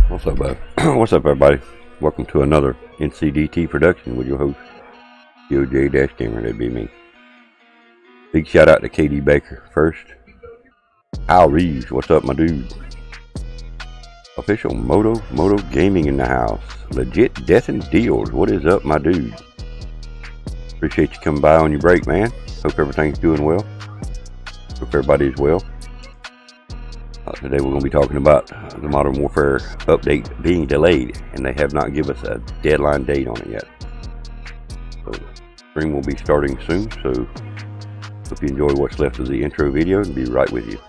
What's up, bud? What's up, everybody? Welcome to another NCDT production with your host, PoJ-Gamer. That'd be me. Big shout out to KD Baker first. Al Reeves, what's up, my dude? Official Moto Gaming in the house. Legit Death and Deals, what is up, my dude? Appreciate you coming by on your break, man. Hope everything's doing well. Hope everybody's well. Today we're going to be talking about the Modern Warfare update being delayed, and they have not given us a deadline date on it yet. So, stream will be starting soon, so hope you enjoy what's left of the intro video and be right with you.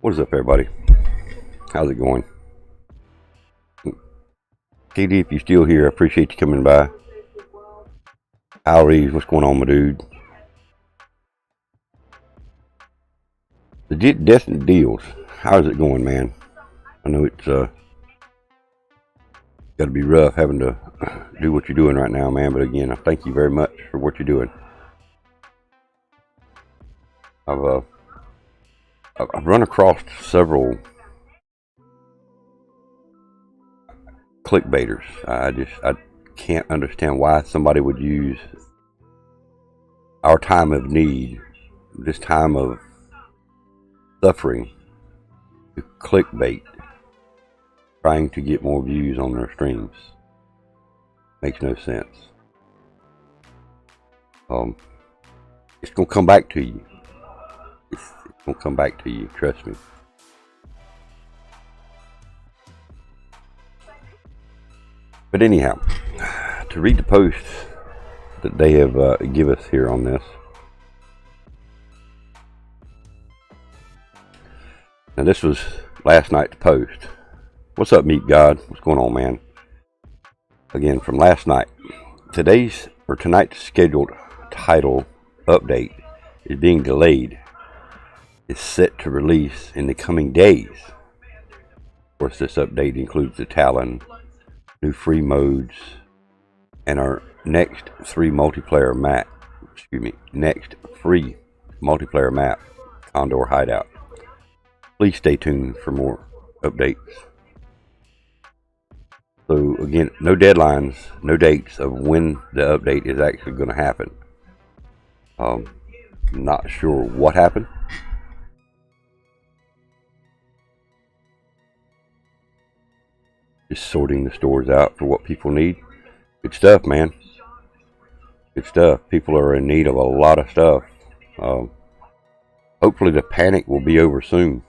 What is up, everybody? How's it going? KD, if you're still here, I appreciate you coming by. Al Reeves, what's going on, my dude? Legit Death and Deals, how's it going, man? I know it's got to be rough having to do what you're doing right now, man, but again, I thank you very much for what you're doing. I've run across several clickbaiters. I can't understand why somebody would use our time of need, this time of suffering, to clickbait, trying to get more views on their streams. Makes no sense. It's gonna come back to you. It's gonna come back to you, trust me. But anyhow, to read the posts that they have give us here on this. Now this was last night's post. What's up, Meat God? What's going on, man? Again, from last night. Tonight's scheduled title update is being delayed. Is set to release in the coming days. Of course, this update includes the Talon, new free modes, and our next free multiplayer map, Condor Hideout. Please stay tuned for more updates. So again, no deadlines, no dates of when the update is actually going to happen. Not sure what happened. Just sorting the stores out for what people need. Good stuff, man. Good stuff. People are in need of a lot of stuff. Hopefully the panic will be over soon.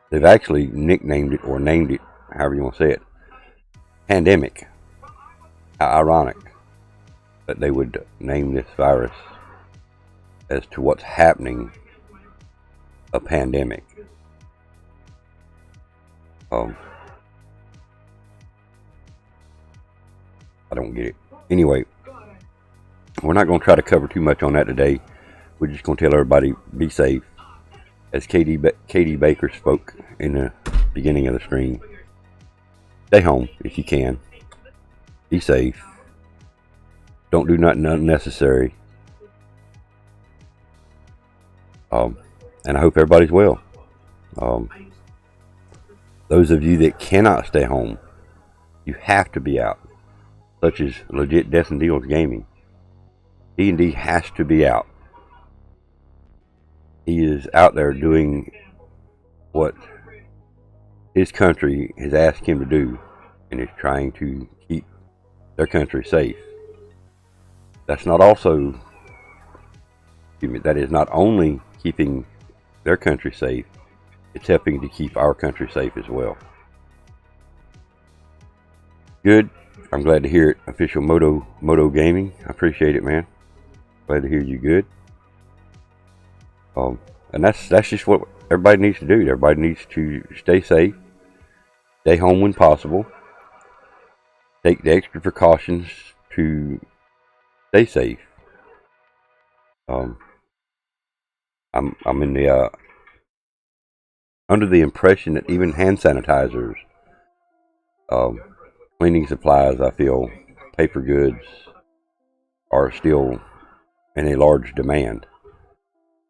They've actually nicknamed it, or named it, however you want to say it, pandemic. How ironic that they would name this virus as to what's happening a pandemic. I don't get it. Anyway, we're not going to try to cover too much on that today. We're just going to tell everybody, be safe. As KD Baker spoke in the beginning of the stream, stay home if you can. Be safe. Don't do nothing unnecessary. And I hope everybody's well. Those of you that cannot stay home, you have to be out, such as Legit Death and Deals Gaming. D&D has to be out. He is out there doing what his country has asked him to do, and is trying to keep their country safe. That is not only keeping their country safe, it's helping to keep our country safe as well. Good. I'm glad to hear it. Official Moto Gaming. I appreciate it, man. Glad to hear you good. And that's just what everybody needs to do. Everybody needs to stay safe, stay home when possible, take the extra precautions to stay safe. I'm in the under the impression that even hand sanitizers, cleaning supplies, I feel, paper goods are still in a large demand.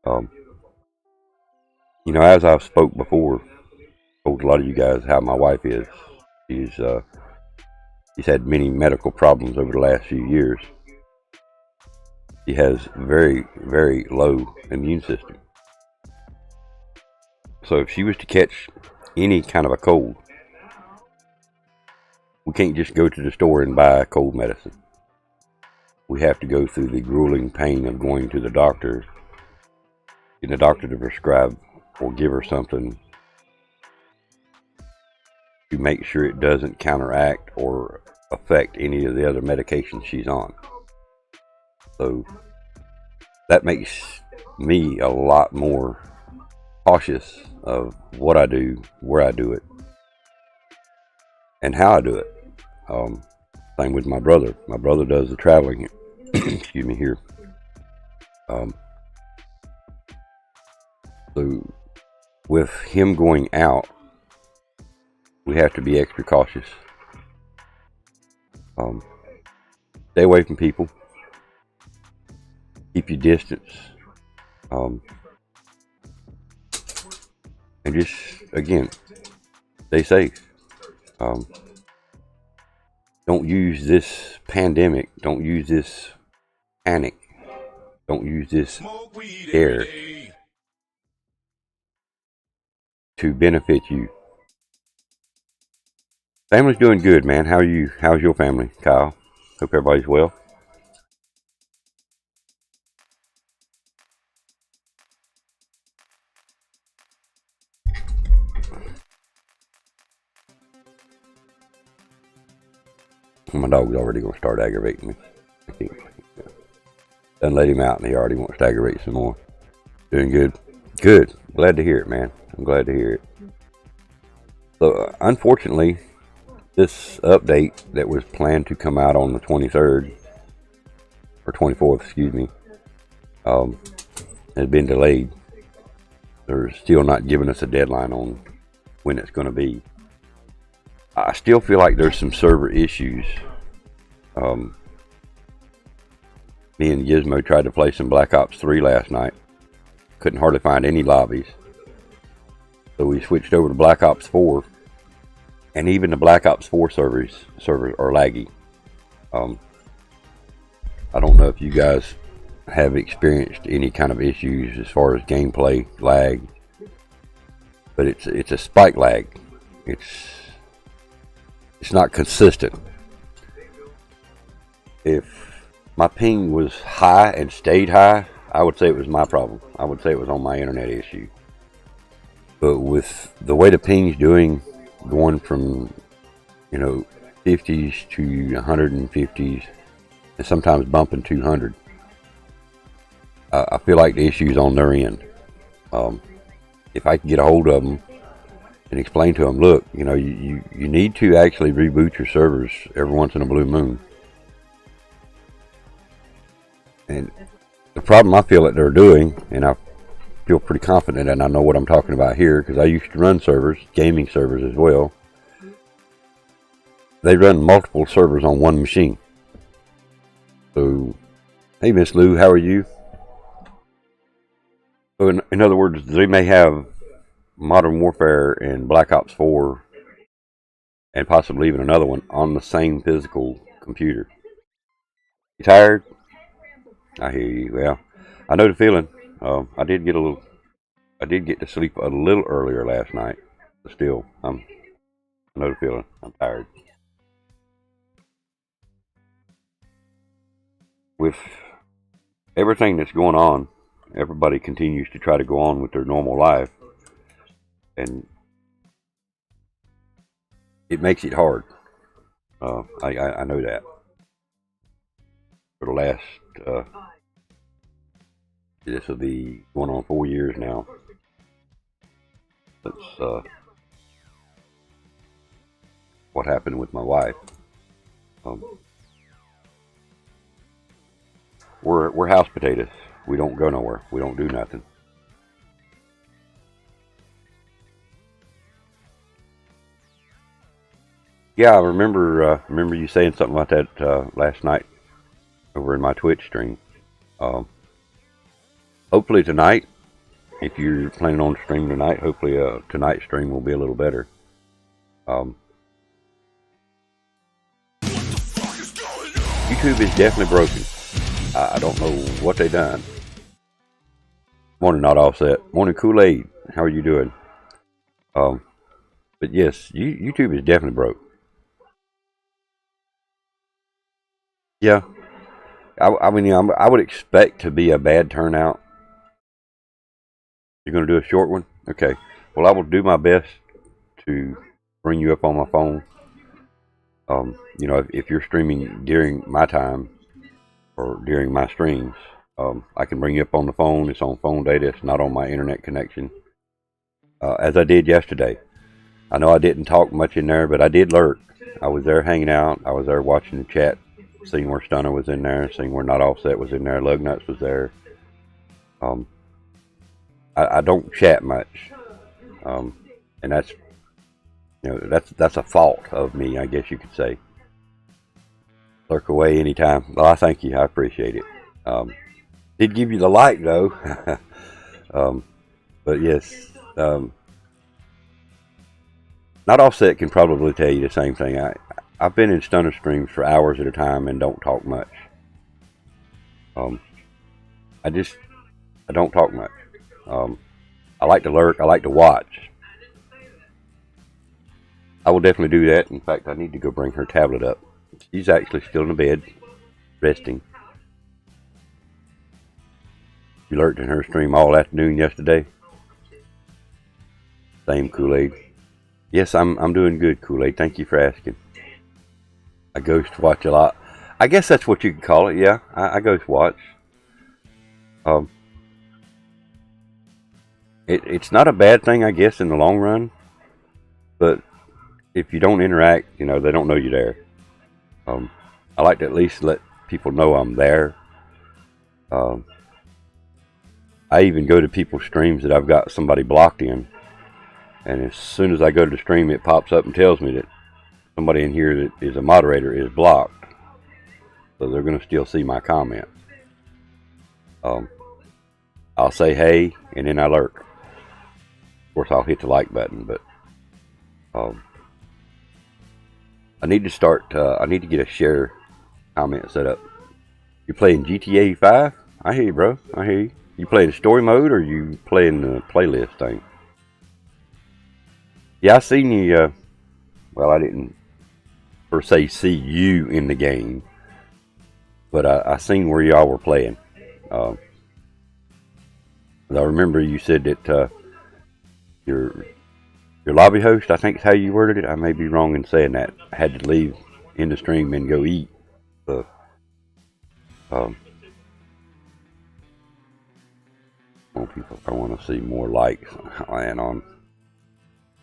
You know, as I've spoke before, told a lot of you guys how my wife is. She's had many medical problems over the last few years. She has very, very low immune system. So if she was to catch any kind of a cold, we can't just go to the store and buy cold medicine. We have to go through the grueling pain of going to the doctor, getting the doctor to prescribe or give her something to make sure it doesn't counteract or affect any of the other medications she's on. So that makes me a lot more cautious of what I do, where I do it, and how I do it. Same with my brother. My brother does the traveling, excuse me, here. So with him going out, we have to be extra cautious. Stay away from people. Keep your distance. And just, again, stay safe. Don't use this pandemic, don't use this panic, don't use this scare to benefit you. Family's doing good, man. How are you? How's your family, Kyle? Hope everybody's well. My dog's already going to start aggravating me. I can't. Done let him out and he already wants to aggravate some more. Doing good? Good. Glad to hear it, man. I'm glad to hear it. So, unfortunately, this update that was planned to come out on the 23rd, or 24th, excuse me, has been delayed. They're still not giving us a deadline on when it's going to be. I still feel like there's some server issues. Me and GiZmO tried to play some Black Ops 3 last night. Couldn't hardly find any lobbies. So we switched over to Black Ops 4. And even the Black Ops 4 servers are laggy. I don't know if you guys have experienced any kind of issues as far as gameplay lag. But it's a spike lag. It's not consistent. If my ping was high and stayed high, I would say it was my problem. I would say it was on my internet issue. But with the way the ping's doing, going from 50s to 150s, and sometimes bumping 200, I feel like the issue's on their end. If I can get a hold of them and explain to them, look, you need to actually reboot your servers every once in a blue moon. And the problem I feel that they're doing, and I feel pretty confident and I know what I'm talking about here because I used to run servers, gaming servers as well. They run multiple servers on one machine. So, hey Miss Lou, how are you? So in other words, they may have Modern Warfare and Black Ops 4 and possibly even another one on the same physical computer. You tired? I hear you. Well, I know the feeling. I did get to sleep a little earlier last night, but still, I know the feeling. I'm tired. With everything that's going on, everybody continues to try to go on with their normal life, and it makes it hard. I know that. For the last, this will be going on 4 years now since what happened with my wife. Um, we're house potatoes. We don't go nowhere. We don't do nothing. Yeah, I remember you saying something about that last night over in my Twitch stream. Hopefully tonight, if you're planning on streaming tonight, hopefully tonight's stream will be a little better. YouTube is definitely broken. I don't know what they done. Morning, not offset. Morning, Kool-Aid. How are you doing? But yes, YouTube is definitely broke. Yeah, I mean, I would expect to be a bad turnout. You're going to do a short one? Okay. Well, I will do my best to bring you up on my phone. You know, if you're streaming during my time or during my streams, I can bring you up on the phone. It's on phone data. It's not on my internet connection. As I did yesterday. I know I didn't talk much in there, but I did lurk. I was there hanging out. I was there watching the chat, seeing where Stunner was in there, seeing where Not Offset was in there, Lugnuts was there. I don't chat much, and that's, you know, that's a fault of me, I guess you could say. Lurk away anytime. Well, I thank you. I appreciate it. Did give you the like though, but yes. Not Offset can probably tell you the same thing. I've been in Stunner streams for hours at a time and don't talk much. I don't talk much. I like to lurk. I like to watch. I will definitely do that. In fact, I need to go bring her tablet up. She's actually still in the bed, resting. She lurked in her stream all afternoon yesterday. Same, Kool-Aid. Yes, I'm doing good, Kool-Aid. Thank you for asking. I ghost watch a lot. I guess that's what you could call it. Yeah, I ghost watch. It's not a bad thing, I guess, in the long run. But if you don't interact, you know, they don't know you're there. I like to at least let people know I'm there. I even go to people's streams that I've got somebody blocked in. And as soon as I go to the stream, it pops up and tells me that somebody in here that is a moderator is blocked. So they're going to still see my comments. I'll say hey, and then I lurk. Of course, I'll hit the like button, but I need to start. I need to get a share comment set up. You playing GTA 5? I hear you, bro. I hear you. You playing story mode, or you playing the playlist thing? Yeah, I seen you. Well, I didn't per se see you in the game, but I seen where y'all were playing. I remember you said that your lobby host, I think is how you worded it. I may be wrong in saying that. I had to leave in the stream and go eat. So, more people. I want to see more likes and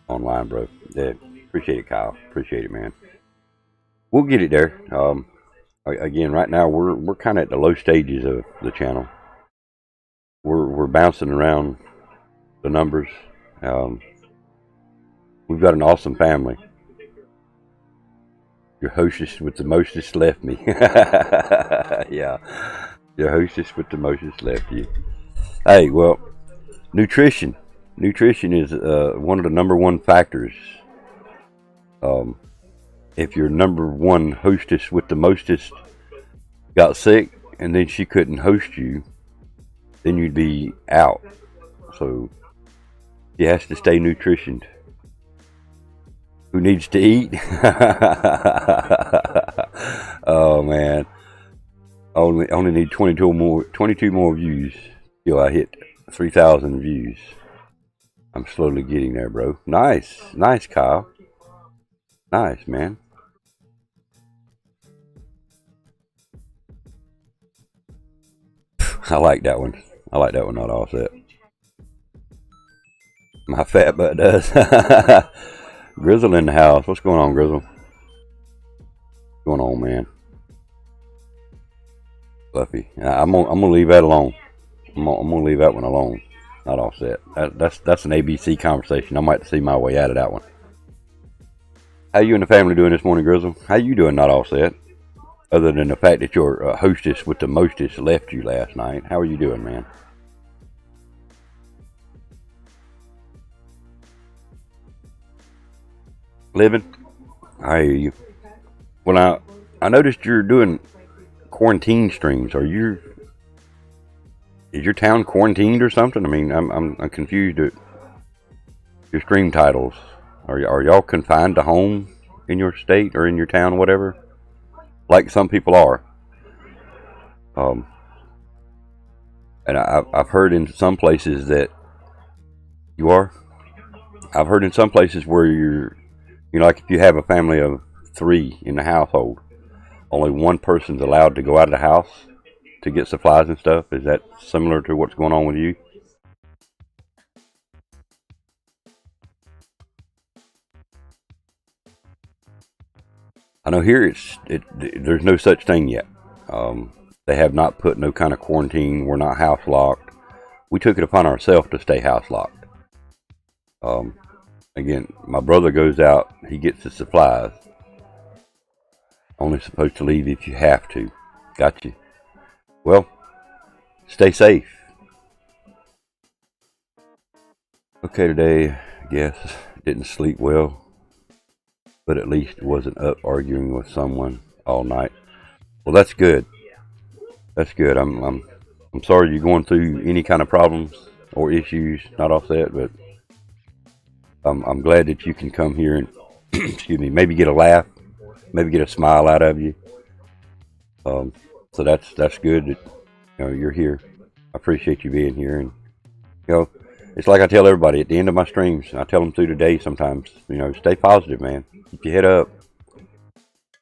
online, bro. Yeah, appreciate it, Kyle. Appreciate it, man. We'll get it there. Again, right now we're kind of at the low stages of the channel. We're bouncing around the numbers. We've got an awesome family. Your hostess with the mostest left me. Yeah, your hostess with the mostest left you. Hey, well, nutrition. Nutrition is one of the number one factors. If your number one hostess with the mostest got sick and then she couldn't host you, then you'd be out. So she has to stay nutritioned. Who needs to eat? Oh man, only need 22 more views till I hit 3,000 views. I'm slowly getting there, bro. Nice, Kyle. Nice, man. I like that one. Not offset. My fat butt does. Grizzle in the house. What's going on, Grizzle? What's going on, man? Fluffy. I'm gonna leave that alone. I'm gonna leave that one alone. Not all set. That's an ABC conversation. I might see my way out of that one. How you and the family doing this morning, Grizzle? How you doing? Not all set. Other than the fact that your hostess with the mostest left you last night. How are you doing, man? Living? I hear you. Well, I noticed you're doing quarantine streams. Is your town quarantined or something? I mean, I'm confused at your stream titles. Are y'all confined to home in your state or in your town, whatever? Like some people are. Um, and I've heard in some places that you are. I've heard in some places where like if you have a family of 3 in the household, only one person's allowed to go out of the house to get supplies and stuff. Is that similar to what's going on with you? I know here there's no such thing yet. They have not put no kind of quarantine. We're not house locked. We took it upon ourselves to stay house locked. Again, my brother goes out. He gets the supplies. Only supposed to leave if you have to. Got you. Well, stay safe. Okay, today, I guess, didn't sleep well, but at least wasn't up arguing with someone all night. Well, that's good. That's good. I'm sorry you're going through any kind of problems or issues. Not all that, but I'm glad that you can come here and excuse me, maybe get a laugh, maybe get a smile out of you. So that's good that you're here. I appreciate you being here, and it's like I tell everybody at the end of my streams. I tell them through the day sometimes. Stay positive, man. Keep your head up. If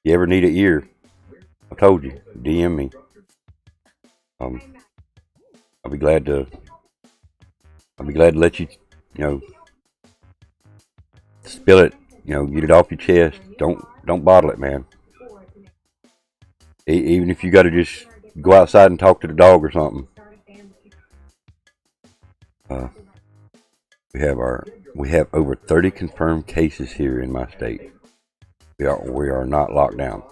you ever need an ear, I told you, DM me. I'll be glad to. I'll be glad to let you, spill it. Get it off your chest. Don't bottle it, man. Even if you got to just go outside and talk to the dog or something. We have over 30 confirmed cases here in my state. We are not locked down.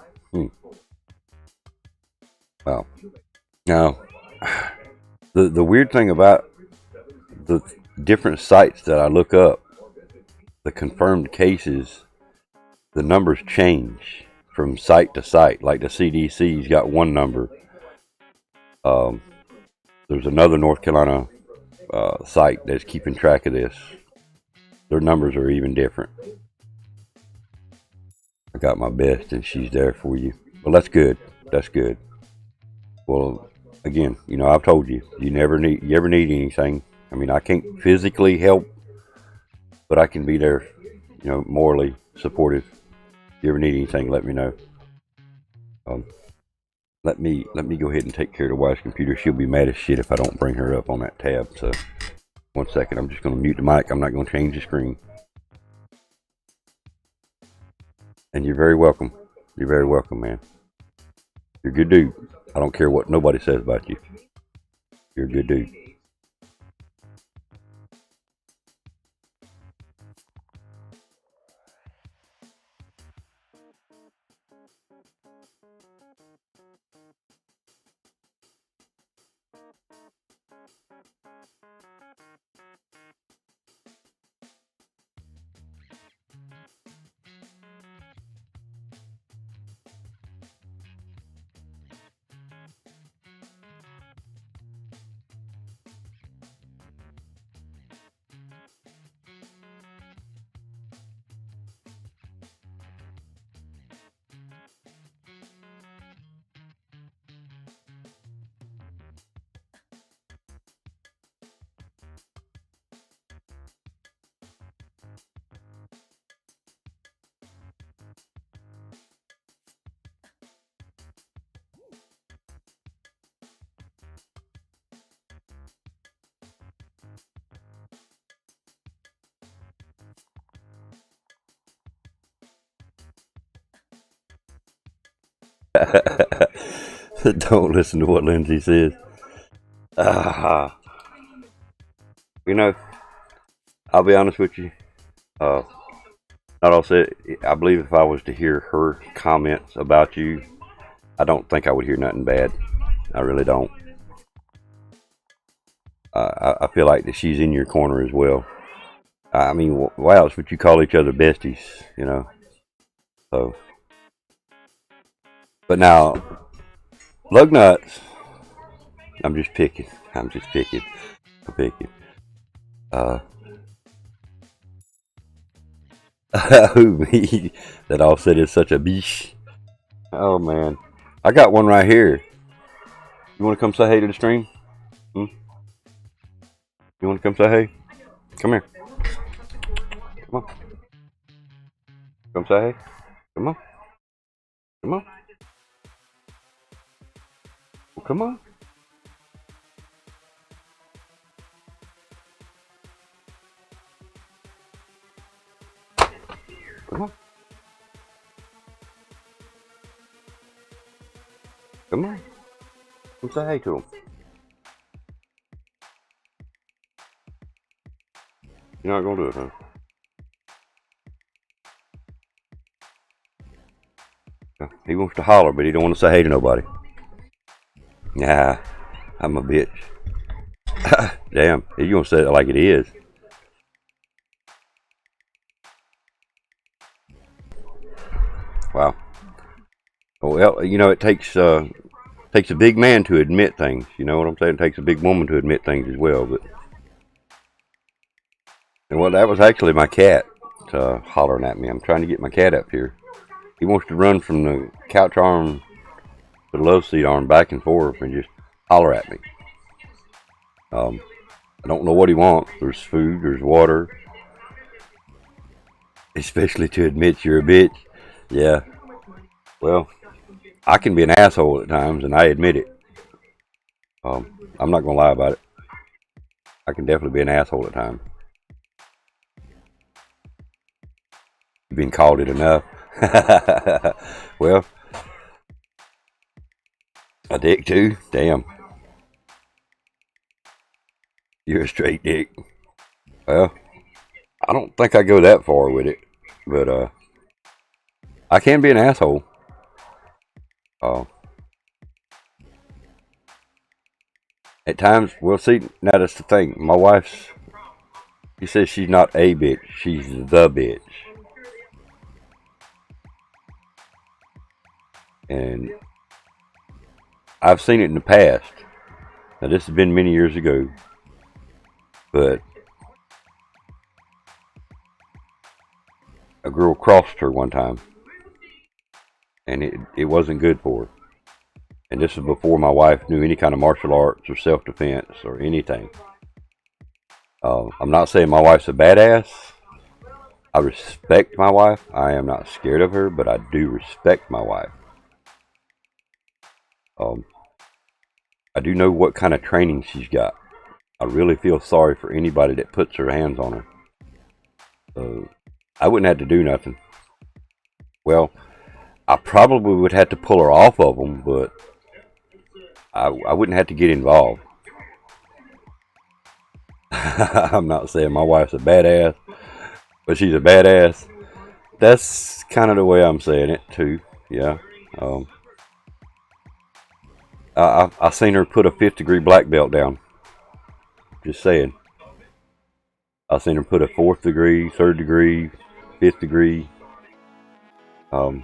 Wow. Now, the weird thing about the different sites that I look up, the confirmed cases, the numbers change from site to site. Like the CDC's got one number. There's another North Carolina site that's keeping track of this. Their numbers are even different. I got my best, and she's there for you. Well, that's good. That's good. Well, again, I've told you, you ever need anything. I mean, I can't physically help, but I can be there, morally supportive. If you ever need anything, let me know. Let me go ahead and take care of the wife's computer. She'll be mad as shit if I don't bring her up on that tab. So, 1 second. I'm just going to mute the mic. I'm not going to change the screen. And you're very welcome. You're very welcome, man. You're a good dude. I don't care what nobody says about you. You're a good dude. Don't listen to what Lindsay says. You know, I'll be honest with you. Not all said. I believe if I was to hear her comments about you, I don't think I would hear nothing bad. I really don't. I feel like that she's in your corner as well. I mean, why else would you call each other besties? You know. So, but now, lug nuts. I'm just picking. I'm picking. Who me? That offset is such a beesh. Oh man, I got one right here. You want to come say hey to the stream? You want to come say hey? Come here. Come on. Come say hey. Come on. Come on. Well, come on. Come on. Come on. Come say hey to him. You're not going to do it, huh? He wants to holler, but he don't want to say hey to nobody. Nah, I'm a bitch. Damn, you gonna say it like it is. Wow. Well, you know, it takes a big man to admit things. You know what I'm saying? It takes a big woman to admit things as well. But and well, that was actually my cat hollering at me. I'm trying to get my cat up here. He wants to run from the couch arm to the love seat arm back and forth and just holler at me. I don't know what he wants. There's food, there's water. Especially to admit you're a bitch. Yeah. Well, I can be an asshole at times, and I admit it. I'm not going to lie about it. I can definitely be an asshole at times. You've been called it enough. Well, a dick too? Damn. You're a straight dick. Well, I don't think I go that far with it, but I can be an asshole. At times, well, see, now that's the thing. My wife's, she says she's not a bitch, she's the bitch. And I've seen it in the past. Now, this has been many years ago, but a girl crossed her one time, and it wasn't good for her. And this was before my wife knew any kind of martial arts or self-defense or anything. I'm not saying my wife's a badass. I respect my wife. I am not scared of her, but I do respect my wife. I do know what kind of training she's got. I really feel sorry for anybody that puts her hands on her. So I wouldn't have to do nothing. Well, I probably would have to pull her off of them, but I wouldn't have to get involved. I'm not saying my wife's a badass, but she's a badass. That's kind of the way I'm saying it too. Yeah. I seen her put a 5th degree black belt down. Just saying. I seen her put a 4th degree, 3rd degree, 5th degree. I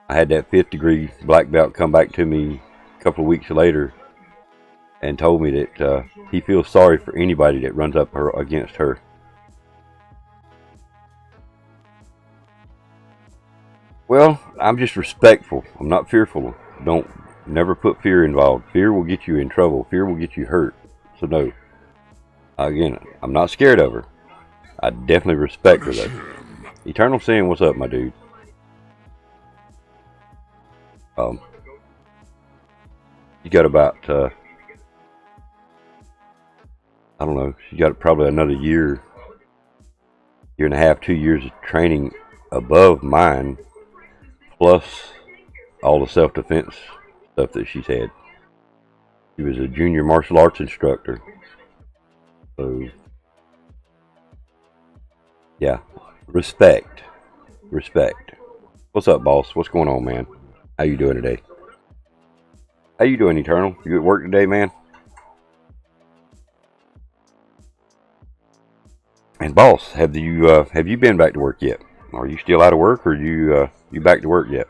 had that 5th degree black belt come back to me a couple of weeks later and told me that he feels sorry for anybody that runs up her against her. Well, I'm just respectful. I'm not fearful. Never put fear involved. Fear will get you in trouble. Fear will get you hurt. So no. Again, I'm not scared of her. I definitely respect her though. Eternal Sin, what's up, my dude? You got about I don't know, she got probably another year and a half, 2 years of training above mine, plus all the self-defense stuff that she's had. She was a junior martial arts instructor. So, yeah, respect. What's up, boss? What's going on, man? How you doing today? How you doing, Eternal? You at work today, man? And boss, have you been back to work yet? Are you still out of work, or you back to work yet?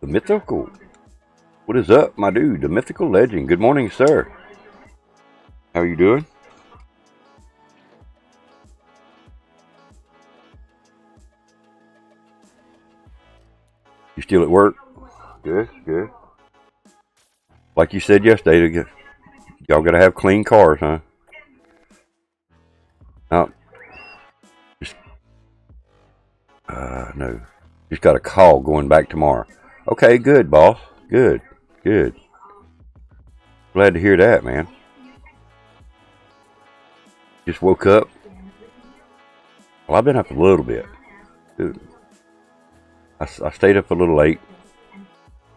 The mythical. What is up, my dude? The mythical legend. Good morning, sir. How are you doing? You still at work? Good. Like you said yesterday, y'all gotta have clean cars, huh? No. No. Just got a call going back tomorrow. Okay, good, boss. Good. Glad to hear that, man. Just woke up. Well, I've been up a little bit. Dude, I stayed up a little late.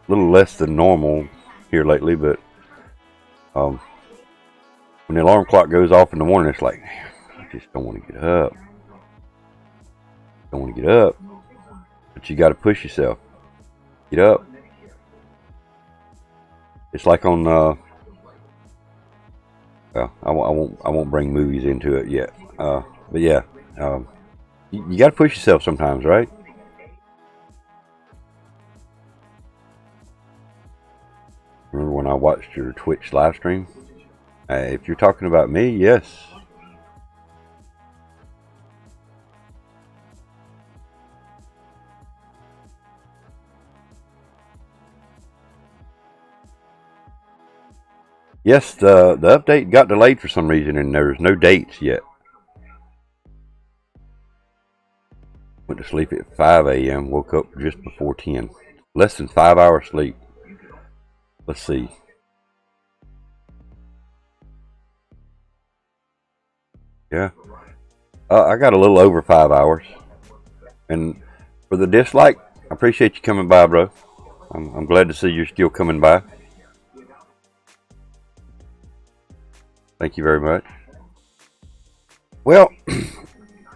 A little less than normal here lately, but when the alarm clock goes off in the morning, it's like, man, I just don't want to get up. But you got to push yourself. Get up. It's like on well, I won't bring movies into it yet. But yeah, you got to push yourself sometimes, right? Remember when I watched your Twitch live stream? If you're talking about me, yes. Yes, the update got delayed for some reason, and there's no dates yet. Went to sleep at 5 a.m., woke up just before 10. Less than 5 hours sleep. Let's see. Yeah. I got a little over 5 hours. And for the dislike, I appreciate you coming by, bro. I'm glad to see you're still coming by. Thank you very much. Well,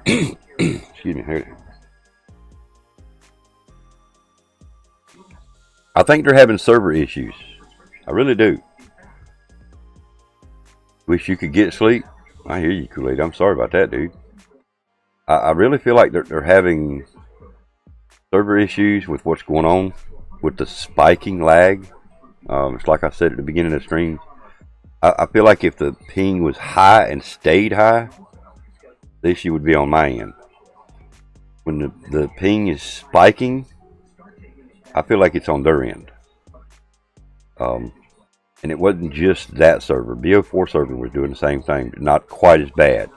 excuse me. I think they're having server issues. I really do. Wish you could get sleep. I hear you, Kool-Aid. I'm sorry about that, dude. I really feel like they're having server issues with what's going on with the spiking lag. It's like I said at the beginning of the stream. I feel like if the ping was high and stayed high, the issue would be on my end. When the ping is spiking, I feel like it's on their end. And it wasn't just that server. BO4 server was doing the same thing, but not quite as bad.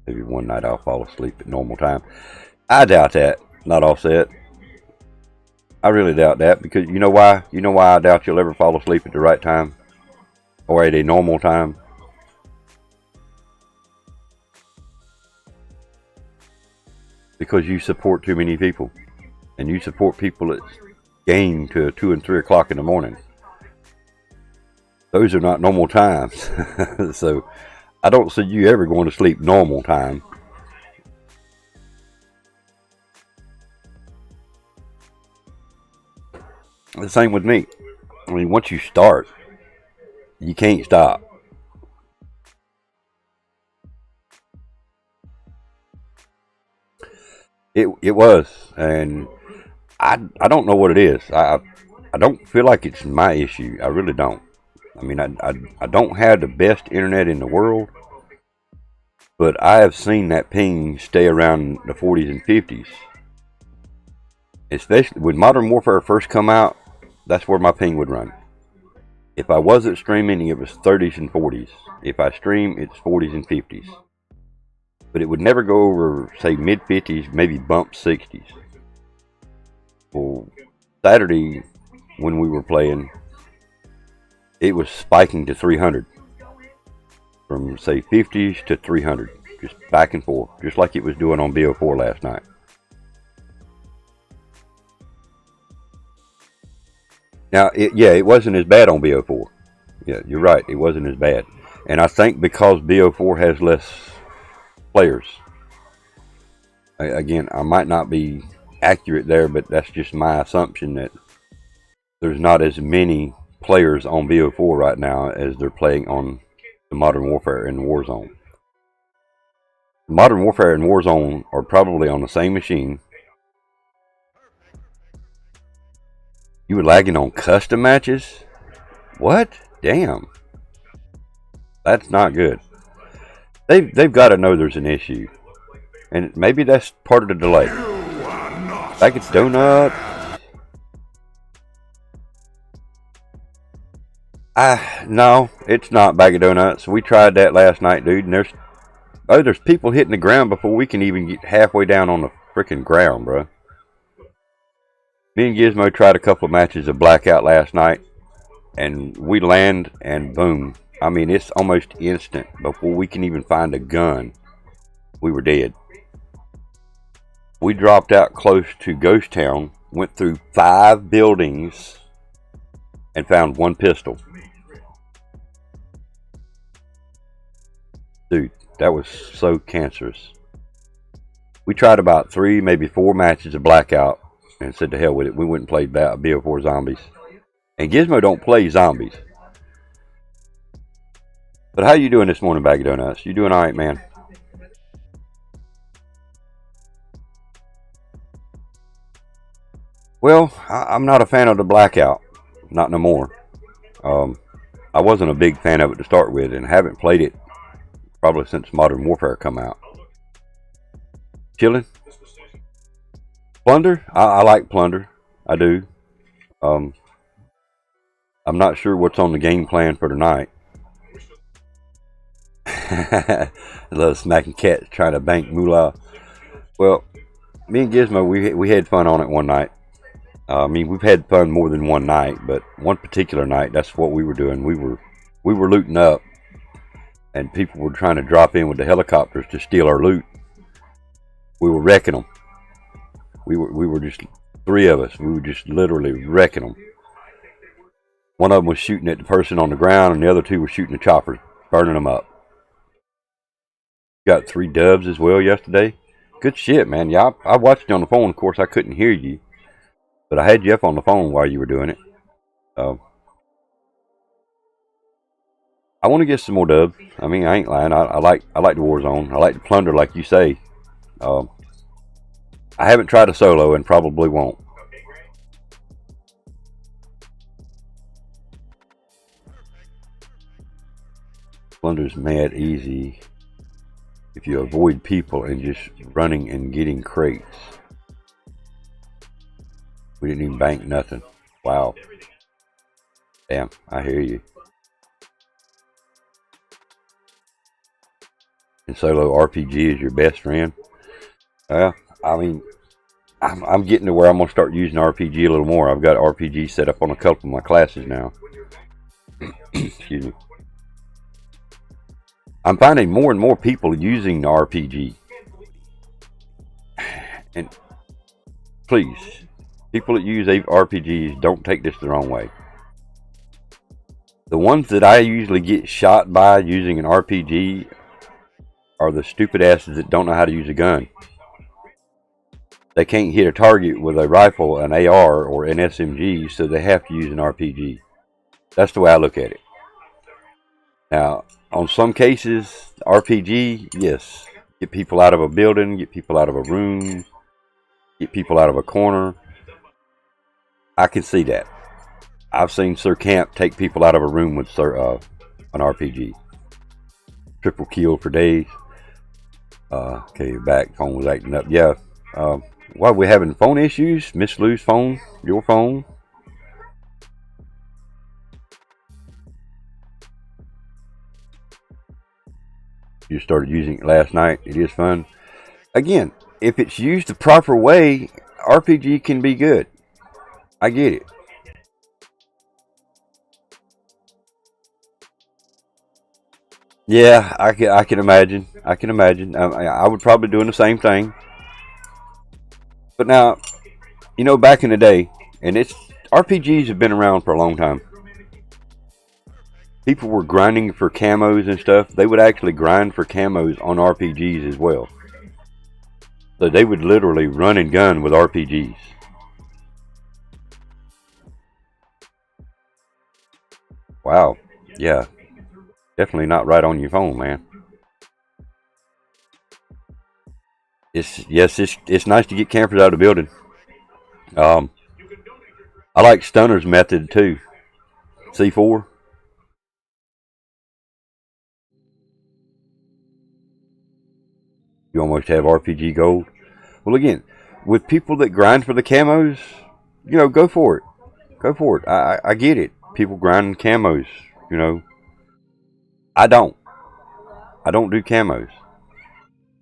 Maybe one night I'll fall asleep at normal time. I doubt that. Not offset. I really doubt that, because you know why? You know why I doubt you'll ever fall asleep at the right time? Or at a normal time? Because you support too many people. And you support people that game to 2 and 3 o'clock in the morning. Those are not normal times. So I don't see you ever going to sleep normal time. The same with me. I mean, once you start, you can't stop. It was, and I don't know what it is. I don't feel like it's my issue. I really don't. I mean, I don't have the best internet in the world, but I have seen that ping stay around the 40s and 50s. Especially when Modern Warfare first come out, that's where my ping would run. If I wasn't streaming, it was 30s and 40s. If I stream, it's 40s and 50s. But it would never go over, say, mid-50s, maybe bump 60s. Well, Saturday, when we were playing, it was spiking to 300. From, say, 50s to 300. Just back and forth. Just like it was doing on BO4 last night. Now, it wasn't as bad on BO4. Yeah, you're right. It wasn't as bad. And I think because BO4 has less players. Again, I might not be accurate there, but that's just my assumption that there's not as many players on BO4 right now as they're playing on the Modern Warfare and Warzone. Modern Warfare and Warzone are probably on the same machine. You were lagging on custom matches? What? Damn. That's not good. They've got to know there's an issue. And maybe that's part of the delay. BAGofDONUTS. No, it's not BAGofDONUTS. We tried that last night, dude, and there's people hitting the ground before we can even get halfway down on the freaking ground, bro. Me and GiZmO tried a couple of matches of Blackout last night, and we land, and boom. I mean, it's almost instant. Before we can even find a gun, we were dead. We dropped out close to Ghost Town, went through 5 buildings, and found 1 pistol. Dude, that was so cancerous. We tried about 3, maybe 4 matches of Blackout and said to hell with it. We went and played BO4 Zombies. And GiZmO don't play zombies. But how you doing this morning, BAGofDONUTS? You doing alright, man? Well, I'm not a fan of the Blackout. Not no more. I wasn't a big fan of it to start with, and haven't played it probably since Modern Warfare come out. Chilling. Plunder? I like Plunder. I do. I'm not sure what's on the game plan for tonight. I love smacking cats trying to bank moolah. Well, me and GiZmO, we had fun on it one night. I mean, we've had fun more than one night, but one particular night, that's what we were doing. We were looting up, and people were trying to drop in with the helicopters to steal our loot. We were wrecking them. We were just 3 of us. We were just literally wrecking them. One of them was shooting at the person on the ground, and the other 2 were shooting the choppers, burning them up. Got 3 dubs as well yesterday. Good shit, man. Yeah, I watched you on the phone. Of course, I couldn't hear you, but I had you up on the phone while you were doing it. I want to get some more dubs. I mean, I ain't lying. I like the Warzone. I like the Plunder, like you say. I haven't tried a solo and probably won't. Plunder's mad easy if you avoid people and just running and getting crates. We didn't even bank nothing. Wow. Damn, I hear you. And solo RPG is your best friend? I mean, I'm getting to where I'm going to start using RPG a little more. I've got RPG set up on a couple of my classes now. Excuse me. I'm finding more and more people using the RPG. And please, people that use RPGs, don't take this the wrong way. The ones that I usually get shot by using an RPG are the stupid asses that don't know how to use a gun. They can't hit a target with a rifle, an AR, or an SMG, so they have to use an RPG. That's the way I look at it. Now, on some cases, RPG, yes. Get people out of a building, get people out of a room, get people out of a corner. I can see that. I've seen Sir Camp take people out of a room with an RPG. Triple kill for days. Okay, you're back. Phone was acting up. Yeah. Why we having phone issues? Miss Lou's phone? Your phone? You started using it last night. It is fun. Again, if it's used the proper way, RPG can be good. I get it. Yeah, I can imagine. I can imagine. I would probably doing the same thing. But now, back in the day, and it's RPGs have been around for a long time. People were grinding for camos and stuff. They would actually grind for camos on RPGs as well. So they would literally run and gun with RPGs. Wow. Yeah. Definitely not right on your phone, man. It's nice to get campers out of the building. Um, I like Stunner's method too. C4. You almost have RPG gold. Well, again, with people that grind for the camos, go for it. Go for it. I get it. People grinding camos. You know, I don't. I don't do camos.